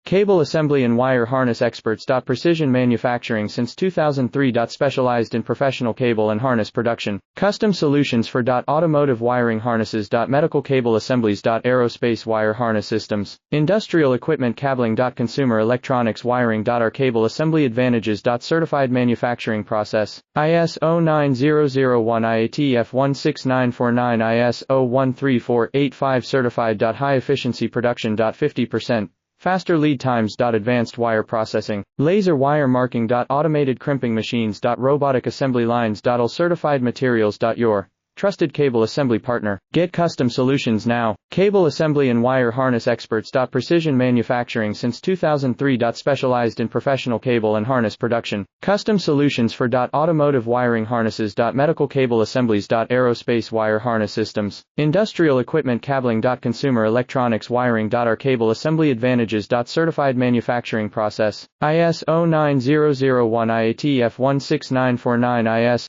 Cable assembly and wire harness experts. Precision manufacturing since 2003. Specialized in professional cable and harness production. Custom solutions for automotive wiring harnesses. Medical cable assemblies. Aerospace wire harness systems. Industrial equipment cabling. Consumer electronics wiring. Our cable assembly advantages. Certified manufacturing process. ISO 9001 IATF16949 ISO 13485 certified. High efficiency production. 50%. Faster lead times. Advanced wire processing. Laser wire marking. Automated crimping machines. Robotic assembly lines. All certified materials. Your trusted cable assembly partner. Get custom solutions now. Cable assembly and wire harness experts. Precision manufacturing since 2003. Specialized in professional cable and harness production. Custom solutions for automotive wiring harnesses. Medical cable assemblies. Aerospace wire harness systems. Industrial equipment cabling. Consumer electronics wiring. Our cable assembly advantages. Certified manufacturing process. ISO 9001 IATF16949 IS